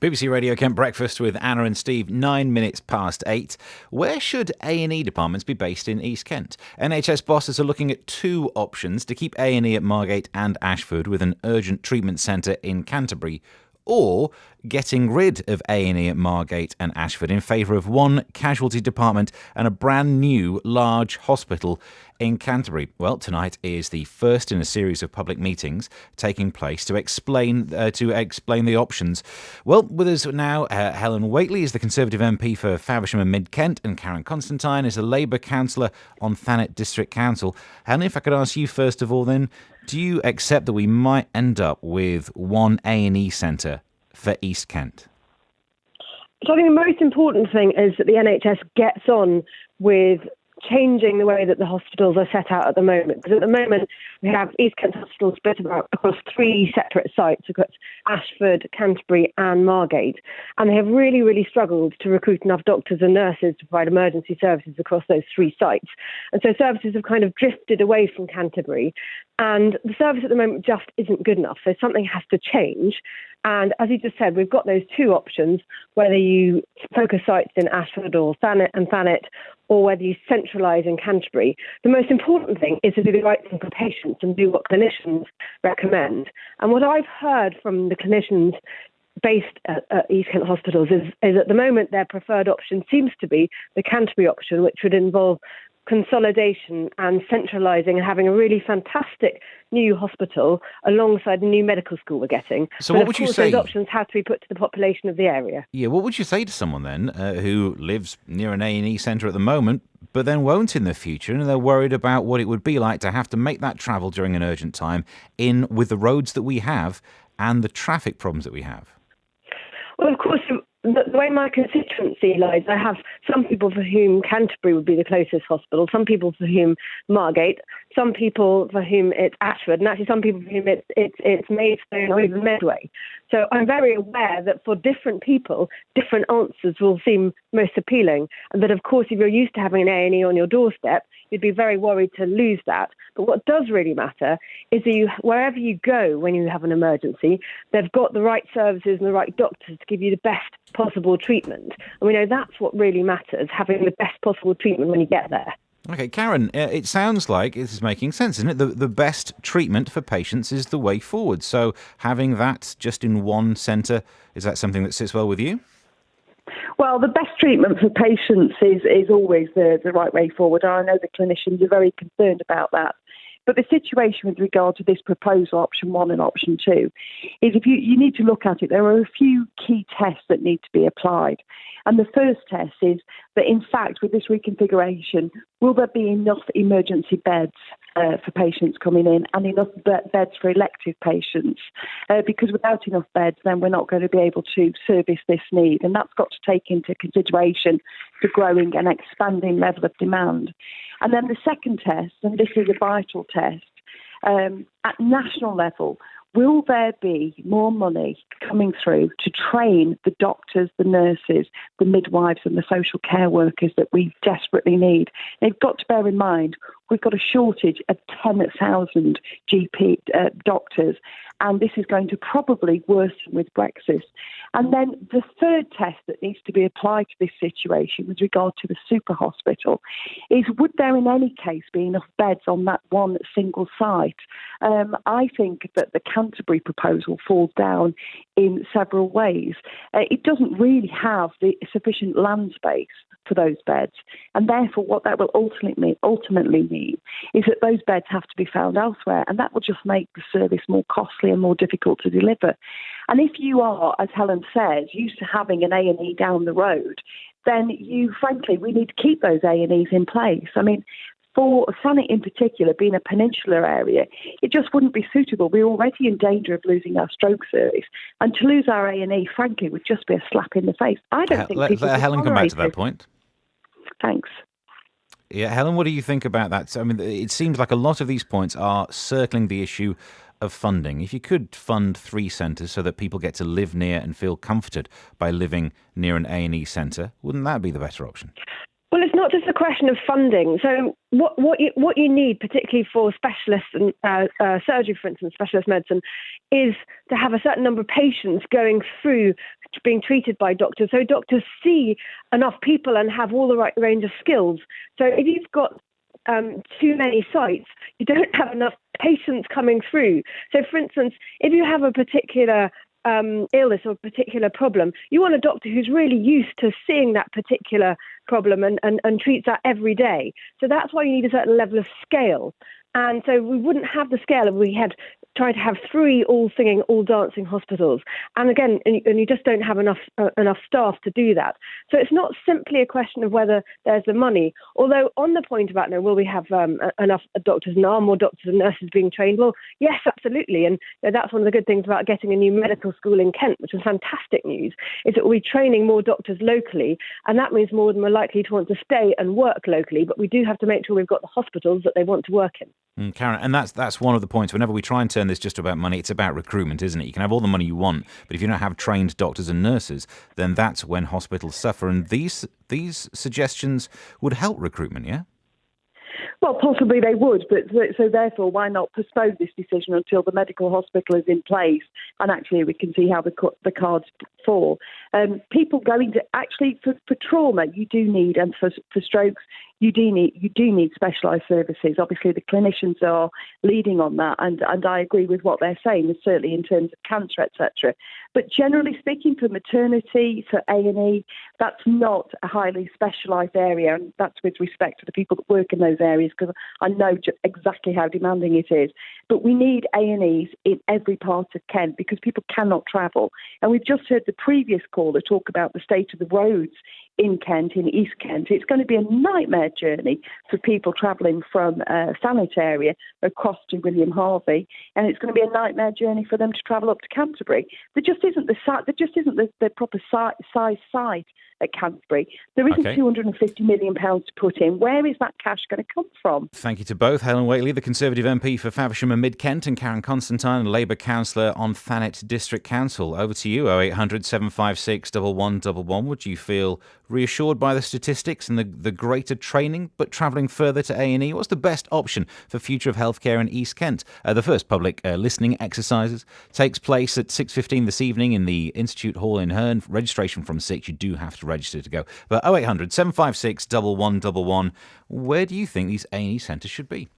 BBC Radio Kent Breakfast with Anna and Steve, 9 minutes past 8. Where should A&E departments be based in East Kent? NHS bosses are looking at two options: to keep A&E at Margate and Ashford with an urgent treatment centre in Canterbury, or getting rid of A&E at Margate and Ashford in favour of one casualty department and a brand new large hospital in Canterbury. Well, tonight is the first in a series of public meetings taking place to explain the options. Well, with us now, Helen Whately is the Conservative MP for Faversham and Mid Kent, and Karen Constantine is a Labour councillor on Thanet District Council. Helen, if I could ask you first of all then, do you accept that we might end up with one A&E centre for East Kent? So I think the most important thing is that the NHS gets on with changing the way that the hospitals are set out at the moment. Because at the moment, we have East Kent Hospital split across three separate sites, across Ashford, Canterbury and Margate. And they have really, really struggled to recruit enough doctors and nurses to provide emergency services across those three sites. And so services have kind of drifted away from Canterbury. And the service at the moment just isn't good enough. So something has to change. And as you just said, we've got those two options, whether you focus sites in Ashford or Thanet, or whether you centralise in Canterbury. The most important thing is to do the right thing for patients and do what clinicians recommend. And what I've heard from the clinicians based at East Kent hospitals is at the moment their preferred option seems to be the Canterbury option, which would involve consolidation and centralising and having a really fantastic new hospital alongside the new medical school we're getting. So what would you say? Those options have to be put to the population of the area. Yeah, what would you say to someone then who lives near an A&E centre at the moment, but then won't in the future, and they're worried about what it would be like to have to make that travel during an urgent time with the roads that we have and the traffic problems that we have? Well, of course, the way my constituency lies, I have some people for whom Canterbury would be the closest hospital, some people for whom Margate, some people for whom it's Ashford, and actually some people for whom it's Maidstone or even Medway. So I'm very aware that for different people, different answers will seem most appealing. And that, of course, if you're used to having an A&E on your doorstep, you'd be very worried to lose that. But what does really matter is that wherever you go when you have an emergency, they've got the right services and the right doctors to give you the best possible treatment. And we know that's what really matters, having the best possible treatment when you get there. Okay, Karen, it sounds like this is making sense, isn't it? The best treatment for patients is the way forward. So having that just in one centre, is that something that sits well with you? Well, the best treatment for patients is always the right way forward. I know the clinicians are very concerned about that. But the situation with regard to this proposal, option one and option two, is if you need to look at it, there are a few key tests that need to be applied. And the first test is that, in fact, with this reconfiguration, will there be enough emergency beds for patients coming in and enough beds for elective patients? Because without enough beds, then we're not going to be able to service this need. And that's got to take into consideration the growing and expanding level of demand. And then the second test, and this is a vital test, at national level, will there be more money coming through to train the doctors, the nurses, the midwives and the social care workers that we desperately need? They've got to bear in mind we've got a shortage of 10,000 GP doctors, and this is going to probably worsen with Brexit. And then the third test that needs to be applied to this situation with regard to the super hospital is, would there in any case be enough beds on that one single site? I think that the Canterbury proposal falls down in several ways. It doesn't really have the sufficient land space for those beds, and therefore what that will ultimately mean is that those beds have to be found elsewhere, and that will just make the service more costly and more difficult to deliver. And if you are, as Helen says, used to having an A&E down the road, then we need to keep those A&Es in place. I mean, for Thanet in particular, being a peninsular area, it just wouldn't be suitable. We're already in danger of losing our stroke service, and to lose our A&E, frankly, would just be a slap in the face. I don't think people let Helen come back to that point. Thanks. Yeah, Helen, what do you think about that? I mean, it seems like a lot of these points are circling the issue of funding. If you could fund 3 centres so that people get to live near and feel comforted by living near an A&E centre, wouldn't that be the better option? Well, it's not just a question of funding. So what you need, particularly for specialists and surgery, for instance, specialist medicine, is to have a certain number of patients going through being treated by doctors. So doctors see enough people and have all the right range of skills. So if you've got too many sites, you don't have enough patients coming through. So, for instance, if you have a particular illness or a particular problem, you want a doctor who's really used to seeing that particular problem and treats that every day. So that's why you need a certain level of scale. And so we wouldn't have the scale if we had tried to have 3 all singing, all dancing hospitals. And again, and you just don't have enough staff to do that. So it's not simply a question of whether there's the money. Although on the point about, will we have enough doctors and are more doctors and nurses being trained? Well, yes, absolutely. And that's one of the good things about getting a new medical school in Kent, which is fantastic news, is that we'll be training more doctors locally. And that means more of them are likely to want to stay and work locally. But we do have to make sure we've got the hospitals that they want to work in. Karen, and that's one of the points. Whenever we try and turn this just about money, it's about recruitment, isn't it? You can have all the money you want, but if you don't have trained doctors and nurses, then that's when hospitals suffer. And these suggestions would help recruitment, yeah? Well, possibly they would, but so therefore, why not postpone this decision until the medical hospital is in place and actually we can see how the cards fall. People going to actually for trauma, you do need, and for strokes, you do need specialised services. Obviously, the clinicians are leading on that, and I agree with what they're saying, certainly in terms of cancer, etc. But generally speaking, for maternity, for A&E, that's not a highly specialised area, and that's with respect to the people that work in those areas, because I know exactly how demanding it is. But we need A&Es in every part of Kent because people cannot travel. And we've just heard the previous caller talk about the state of the roads in Kent, in East Kent. It's going to be a nightmare journey for people travelling from Thanet area across to William Harvey, and it's going to be a nightmare journey for them to travel up to Canterbury. There just isn't the proper size site at Canterbury. There isn't £250 million to put in. Where is that cash going to come from? Thank you to both. Helen Whately, the Conservative MP for Faversham and Mid-Kent, and Karen Constantine, a Labour councillor on Thanet District Council. Over to you, 0800 756 1111. Would you feel reassured by the statistics and the greater training, but travelling further to A&E? What's the best option for future of healthcare in East Kent? The first public listening exercises takes place at 6:15 this evening in the Institute Hall in Herne. Registration from 6. You do have to register to go. But 0800 756 1111. Where do you think these A&E centres should be?